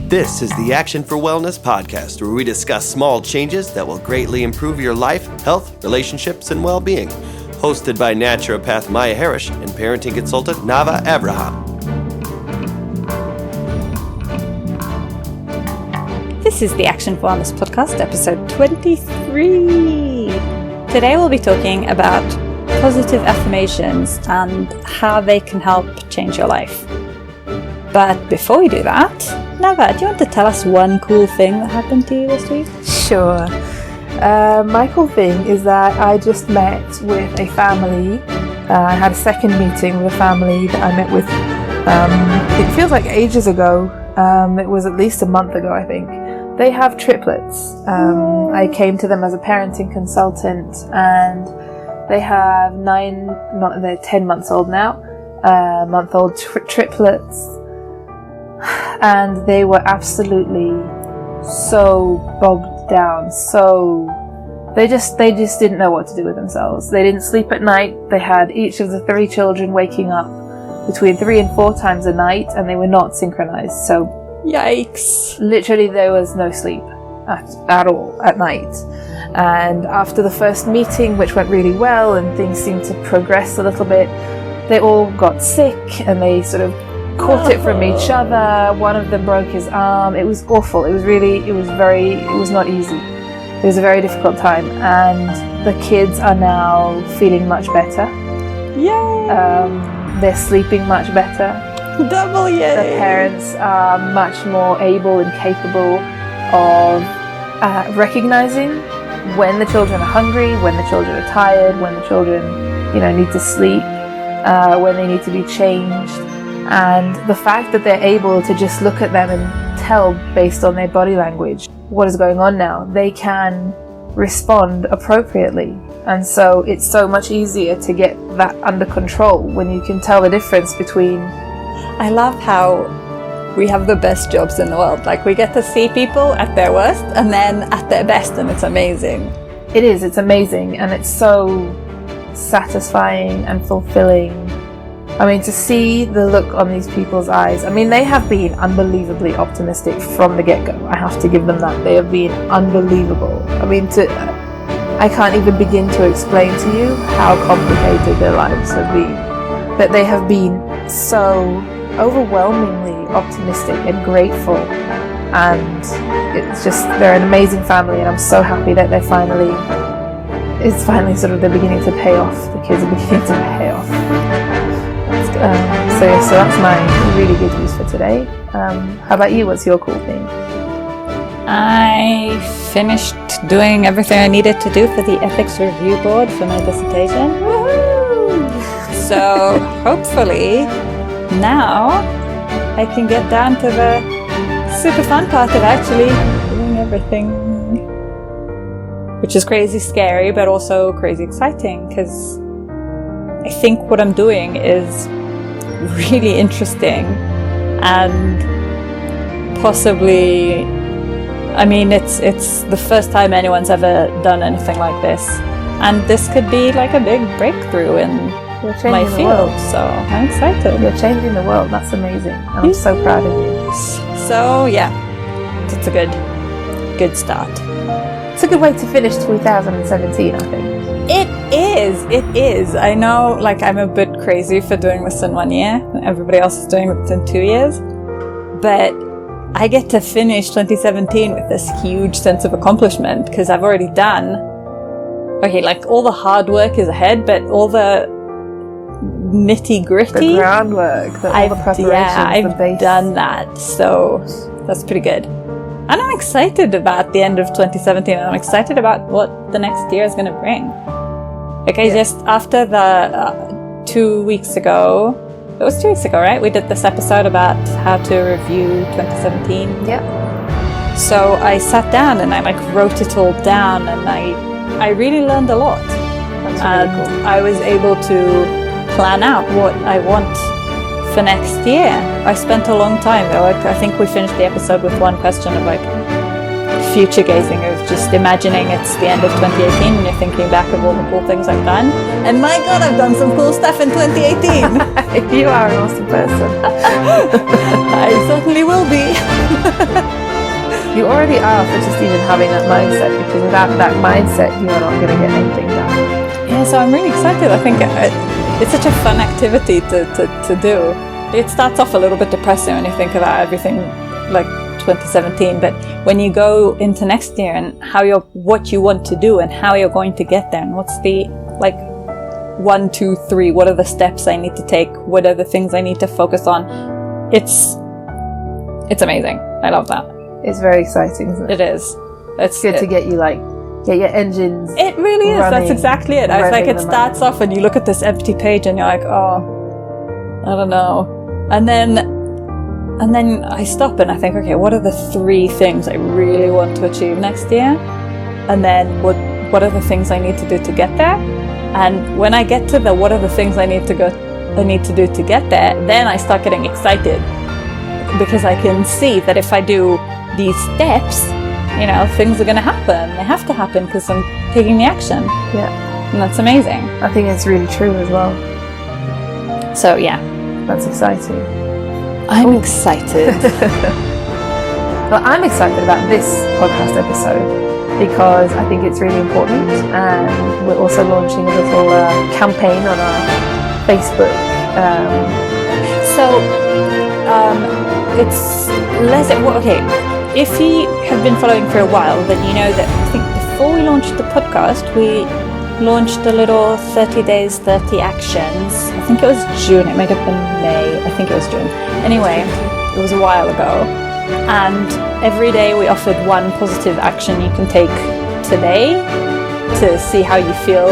This is the Action for Wellness podcast, where we discuss small changes that will greatly improve your life, health, relationships, and well-being. Hosted by naturopath Maya Harris and parenting consultant Nava Abraham. This is the Action for Wellness podcast, episode 23. Today we'll be talking about positive affirmations and how they can help change your life. But before we do that, Nava, do you want to tell us one cool thing that happened to you this week? Sure. My cool thing is that I just met with a family. I had a second meeting with a family that I met with, it feels like ages ago. It was at least a month ago, I think. They have triplets. I came to them as a parenting consultant, and they have they're 10 months old now, month-old triplets. And they were absolutely so bogged down, they just didn't know what to do with themselves. They didn't sleep at night. They had each of the 3 children waking up between 3 and 4 times a night, and they were not synchronized. So yikes. Literally there was no sleep at all at night. And after the first meeting, which went really well and things seemed to progress a little bit, they all got sick and they sort of caught it from each other. One of them broke his arm. It was awful. It was not easy. It was a very difficult time, and the kids are now feeling much better. Yay! They're sleeping much better. Double yay! The parents are much more able and capable of recognizing when the children are hungry, when the children are tired, when the children, need to sleep, when they need to be changed. And the fact that they're able to just look at them and tell based on their body language what is going on now, they can respond appropriately. And so it's so much easier to get that under control when you can tell the difference between... I love how we have the best jobs in the world. Like, we get to see people at their worst and then at their best, and it's amazing. It's amazing, and it's so satisfying and fulfilling. To see the look on these people's eyes. They have been unbelievably optimistic from the get-go. I have to give them that. They have been unbelievable. I can't even begin to explain to you how complicated their lives have been. That they have been so overwhelmingly optimistic and grateful. And they're an amazing family, and I'm so happy that it's finally they're beginning to pay off. The kids are beginning to pay off. So that's my really good news for today. How about you? What's your cool thing? I finished doing everything I needed to do for the ethics review board for my dissertation. Woohoo! So hopefully now I can get down to the super fun part of actually doing everything, which is crazy scary but also crazy exciting, because I think what I'm doing is really interesting, and possibly, it's the first time anyone's ever done anything like this, and this could be like a big breakthrough in my field, so I'm excited. You're changing the world. That's amazing, and I'm so proud of you. So yeah, it's a good start. It's a good way to finish 2017, I think. It is. I know, I'm a bit crazy for doing this in 1 year. Everybody else is doing it in 2 years. But I get to finish 2017 with this huge sense of accomplishment, because I've already done... all the hard work is ahead, but all the nitty-gritty... The groundwork, the preparations, I've done that. So that's pretty good. And I'm excited about the end of 2017. I'm excited about what the next year is going to bring. Just after the 2 weeks ago, it was 2 weeks ago, right? We did this episode about how to review 2017. Yeah. So I sat down and I wrote it all down, and I really learned a lot. That's really cool. I was able to plan out what I want for next year. I spent a long time though. I think we finished the episode with one question of future gazing, of just imagining it's the end of 2018 and you're thinking back of all the cool things I've done. And my God, I've done some cool stuff in 2018. You are an awesome person. I certainly will be. You already are for just even having that mindset, because without that mindset, you are not going to get anything done. Yeah, so I'm really excited. I think it's such a fun activity to do. It starts off a little bit depressing when you think about everything like 2017, but when you go into next year and what you want to do and how you're going to get there, and what's the, like, 1, 2, 3, what are the steps I need to take, what are the things I need to focus on, it's amazing. I love that. It's very exciting, isn't it? It is. It's good to get you, like, get your engines. It really is. That's exactly it. I was like, it starts off and you look at this empty page and you're like, oh, I don't know. And then I stop and I think, okay, what are the 3 things I really want to achieve next year? And then what are the things I need to do to get there? And when I get to what are the things I need to do to get there, then I start getting excited, because I can see that if I do these steps, you know, things are going to happen. They have to happen because I'm taking the action. Yeah. And that's amazing. I think it's really true as well. So, yeah. That's exciting. I'm excited. Well, I'm excited about this podcast episode because I think it's really important, and we're also launching a little campaign on our Facebook. It's less. Okay, if you have been following for a while, then you know that I think before we launched the podcast, we launched a little 30 days, 30 actions. I think it was June. It might have been May. I think it was June. Anyway, it was a while ago. And every day we offered one positive action you can take today to see how you feel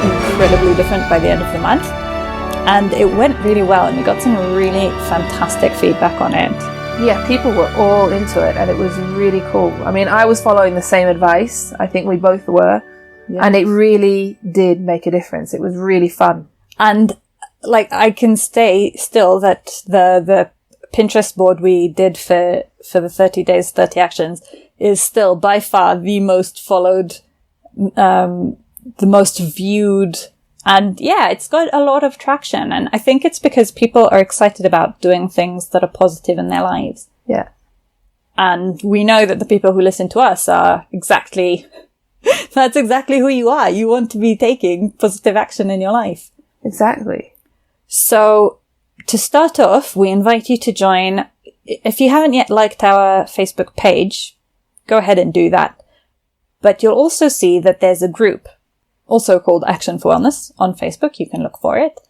incredibly different by the end of the month. And it went really well, and we got some really fantastic feedback on it. Yeah, people were all into it, and it was really cool. I mean, I was following the same advice. I think we both were. Yes. And it really did make a difference. It was really fun. And, like, I can say still that the Pinterest board we did for the 30 days, 30 actions is still by far the most followed, the most viewed. And yeah, it's got a lot of traction. And I think it's because people are excited about doing things that are positive in their lives. Yeah. And we know that the people who listen to us are that's exactly who you are. You want to be taking positive action in your life. Exactly. So to start off, we invite you to join. If you haven't yet liked our Facebook page, go ahead and do that. But you'll also see that there's a group also called Action for Wellness on Facebook. You can look for it.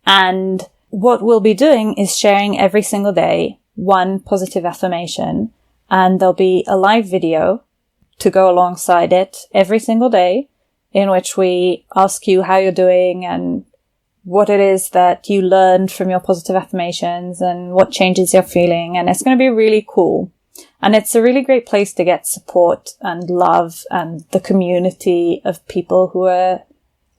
And what we'll be doing is sharing every single day one positive affirmation, and there'll be a live video to go alongside it every single day, in which we ask you how you're doing and what it is that you learned from your positive affirmations and what changes you're feeling. And it's going to be really cool. And it's a really great place to get support and love and the community of people who are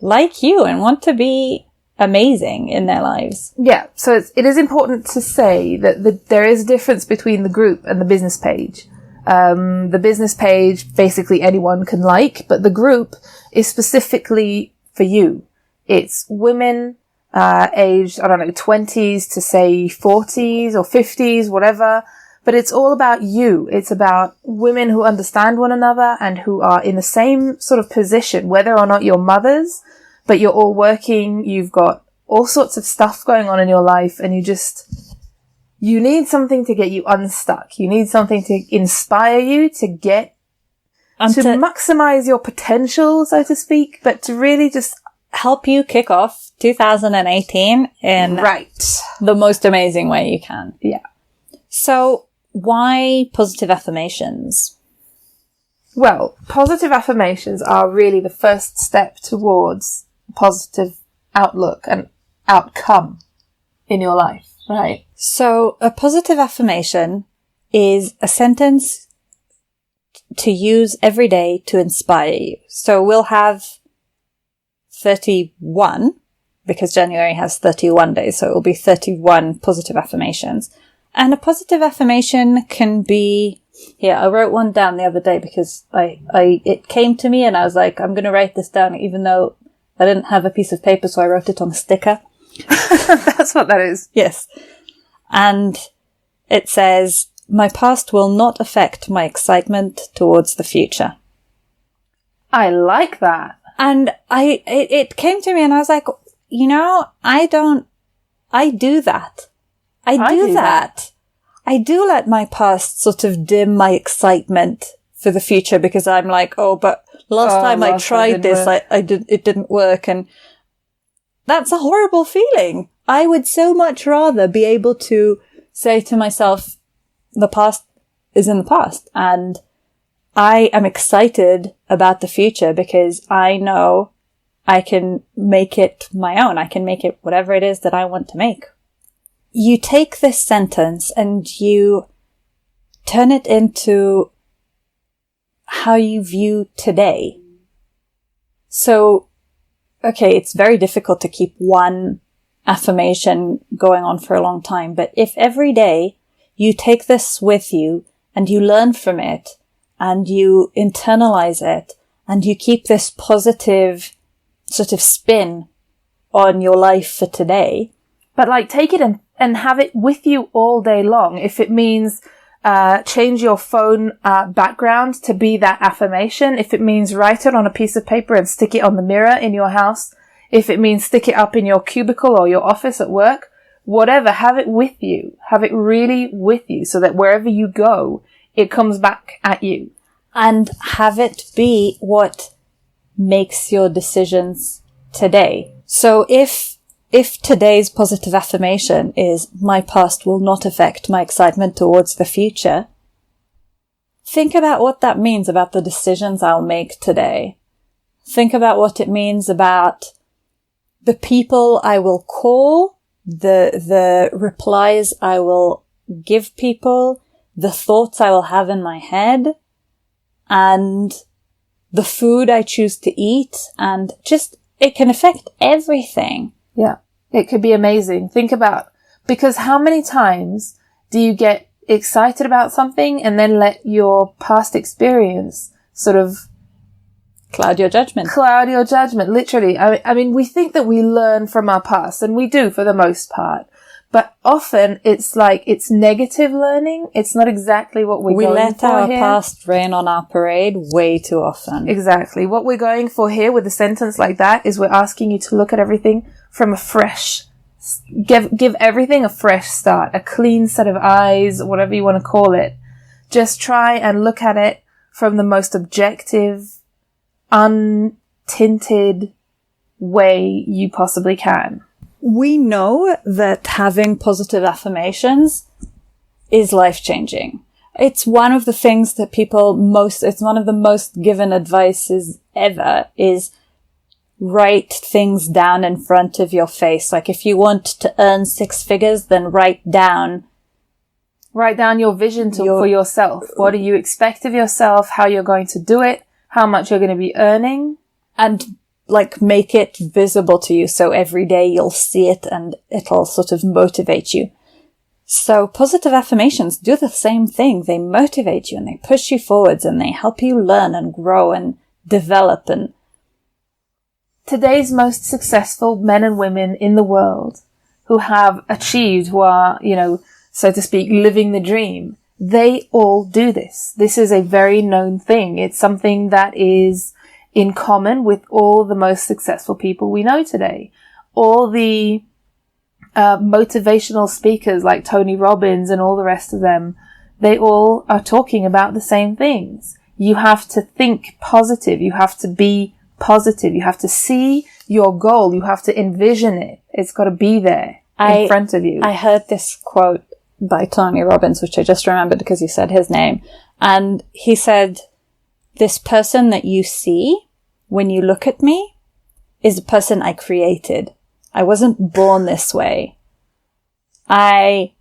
like you and want to be amazing in their lives. Yeah. So it is important to say that there is a difference between the group and the business page. The business page, basically anyone can like, but the group is specifically for you. It's women, aged, 20s to say 40s or 50s, whatever. But it's all about you. It's about women who understand one another and who are in the same sort of position, whether or not you're mothers, but you're all working, you've got all sorts of stuff going on in your life, and you need something to get you unstuck. You need something to inspire you to get, to maximize your potential, so to speak, but to really just help you kick off 2018 in the most amazing way you can. Yeah. So why positive affirmations? Well, positive affirmations are really the first step towards positive outlook and outcome in your life, right? So a positive affirmation is a sentence to use every day to inspire you. So we'll have 31, because January has 31 days, so it will be 31 positive affirmations. And a positive affirmation can be, I wrote one down the other day because it came to me and I was like, I'm going to write this down, even though I didn't have a piece of paper, so I wrote it on a sticker. That's what that is. Yes. And it says, my past will not affect my excitement towards the future. I like that. And it came to me and I was like, I do that. I do that. I do let my past sort of dim my excitement for the future because I'm like, but last time I tried this, it didn't work. And that's a horrible feeling. I would so much rather be able to say to myself, the past is in the past. And I am excited about the future because I know I can make it my own. I can make it whatever it is that I want to make. You take this sentence and you turn it into how you view today. So, okay, it's very difficult to keep one affirmation going on for a long time, but if every day you take this with you and you learn from it and you internalize it and you keep this positive sort of spin on your life for today. But like take it and have it with you all day long. If it means change your phone background to be that affirmation. If it means write it on a piece of paper and stick it on the mirror in your house. If it means stick it up in your cubicle or your office at work. Whatever, have it with you. Have it really with you so that wherever you go, it comes back at you. And have it be what makes your decisions today. So if today's positive affirmation is my past will not affect my excitement towards the future, think about what that means about the decisions I'll make today. Think about what it means about the people I will call, the replies I will give people, the thoughts I will have in my head, and the food I choose to eat, and just, it can affect everything. Yeah, it could be amazing. Think about, because how many times do you get excited about something and then let your past experience sort of cloud your judgment, literally. I mean, we think that we learn from our past, and we do for the most part. But often it's like, it's negative learning. It's not exactly what we're going for here. We let our past rain on our parade way too often. Exactly. What we're going for here with a sentence like that is we're asking you to look at everything from a fresh, give everything a fresh start, a clean set of eyes, whatever you want to call it. Just try and look at it from the most objective, untinted way you possibly can. We know that having positive affirmations is life-changing. It's one of the things that it's one of the most given advices ever is write things down in front of your face. Like if you want to earn 6 figures, then write down your vision for yourself. What do you expect of yourself? How you're going to do it? How much you're going to be earning? And like make it visible to you so every day you'll see it and it'll sort of motivate you. So positive affirmations do the same thing. They motivate you and they push you forwards and they help you learn and grow and develop. And today's most successful men and women in the world who have achieved, who are, so to speak, living the dream, they all do this. This is a very known thing. It's something that is in common with all the most successful people we know today. All the motivational speakers like Tony Robbins and all the rest of them, they all are talking about the same things. You have to think positive. You have to be positive. You have to see your goal. You have to envision it. It's got to be there in front of you. I heard this quote by Tony Robbins, which I just remembered because you said his name. And he said, this person that you see when you look at me is the person I created. I wasn't born this way. I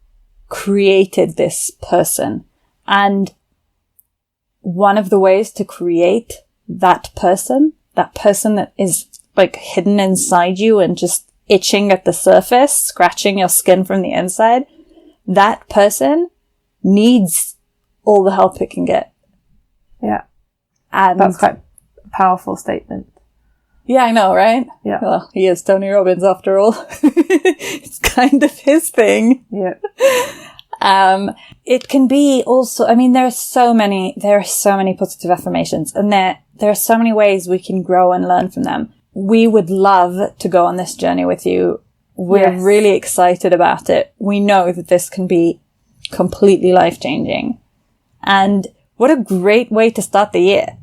created this person. And one of the ways to create that person that is like hidden inside you and just itching at the surface, scratching your skin from the inside, that person needs all the help it can get. Yeah. And that's quite a powerful statement. Yeah, I know, right? Yeah. Well, he is Tony Robbins after all. It's kind of his thing. Yeah. It can be also, I mean, there are so many positive affirmations, and there are so many ways we can grow and learn from them. We would love to go on this journey with you. We're really excited about it. We know that this can be completely life-changing. And what a great way to start the year.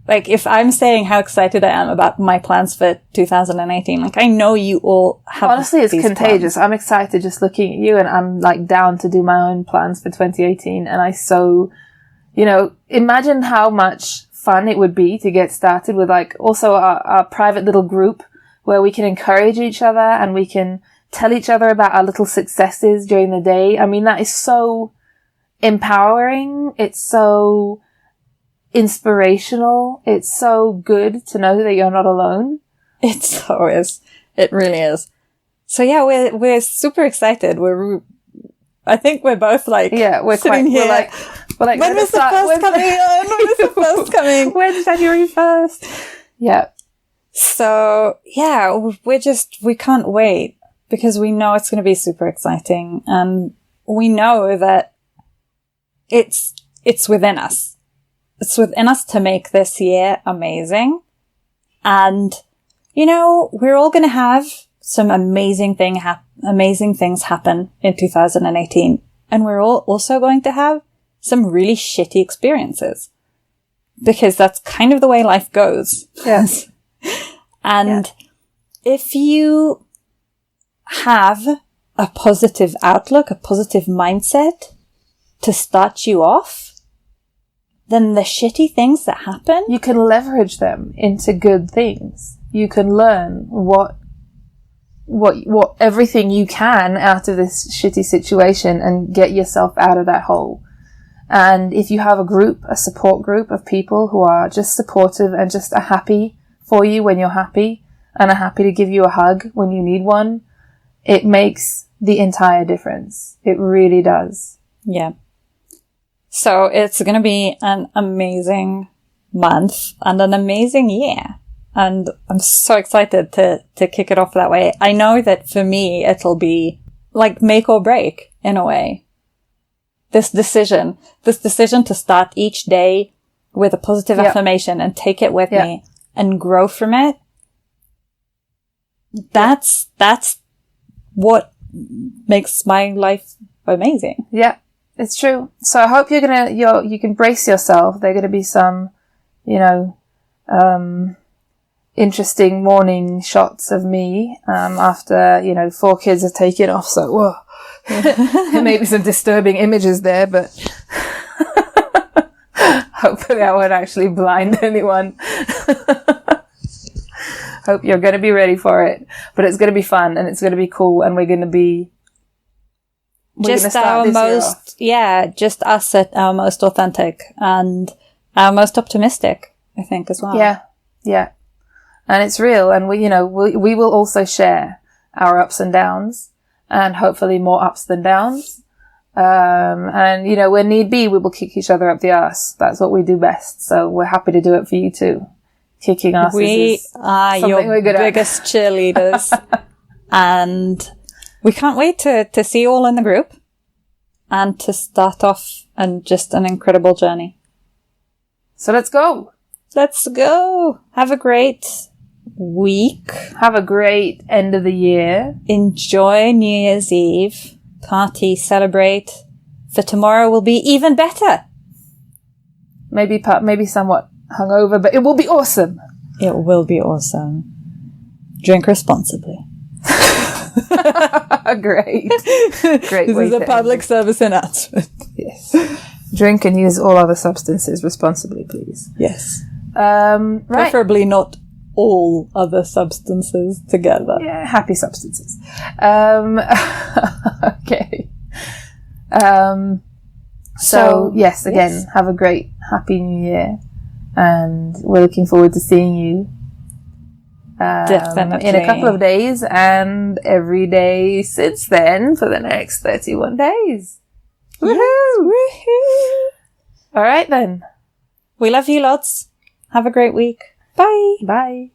Like, if I'm saying how excited I am about my plans for 2018, like, I know you all have. Honestly, it's contagious. Plans. I'm excited just looking at you, and I'm like down to do my own plans for 2018. And imagine how much fun it would be to get started with, like, also our private little group where we can encourage each other and we can tell each other about our little successes during the day. I mean, that is so empowering. It's so inspirational. It's so good to know that you're not alone. It so is. It really is. So yeah, we're super excited. I think we're both like, we're sitting quite, here. We're like, when was the first coming on? When was the first coming? When's January 1st? Yeah. So yeah, we can't wait because we know it's going to be super exciting, and we know that it's within us. It's within us to make this year amazing. And, we're all going to have some amazing things happen in 2018. And we're all also going to have some really shitty experiences. Because that's kind of the way life goes. Yes. And if you have a positive outlook, a positive mindset to start you off, then the shitty things that happen, you can leverage them into good things. You can learn what everything you can out of this shitty situation and get yourself out of that hole. And if you have a support group of people who are just supportive and just are happy for you when you're happy and are happy to give you a hug when you need one, it makes the entire difference. It really does. Yeah. So it's going to be an amazing month and an amazing year. And I'm so excited to kick it off that way. I know that for me, it'll be like make or break in a way. This decision to start each day with a positive affirmation and take it with me and grow from it. That's what makes my life amazing. Yeah. It's true. So I hope you can brace yourself. There are going to be some, interesting morning shots of me, after, 4 kids have taken off. So, whoa, there may be some disturbing images there, but hopefully I won't actually blind anyone. Hope you're going to be ready for it, but it's going to be fun and it's going to be cool, and we're going to be just us at our most authentic and our most optimistic, I think, as well. Yeah. And it's real, and we will also share our ups and downs, and hopefully more ups than downs. And when need be, we will kick each other up the arse. That's what we do best. So we're happy to do it for you too. Kicking asses. We are your biggest cheerleaders, and we can't wait to see you all in the group and to start off and just an incredible journey. So let's go. Let's go. Have a great week. Have a great end of the year. Enjoy New Year's Eve. Party, celebrate. For tomorrow will be even better. Maybe somewhat hungover, but it will be awesome. It will be awesome. Drink responsibly. Great. This is a public service announcement. Yes. Drink and use all other substances responsibly, please. Yes. Right. Preferably not all other substances together. Yeah, happy substances. Okay. So yes, again, have a great, happy New Year. And we're looking forward to seeing you definitely in a couple of days and every day since then for the next 31 days. Woohoo! Yes, woohoo! All right then. We love you lots. Have a great week. Bye. Bye.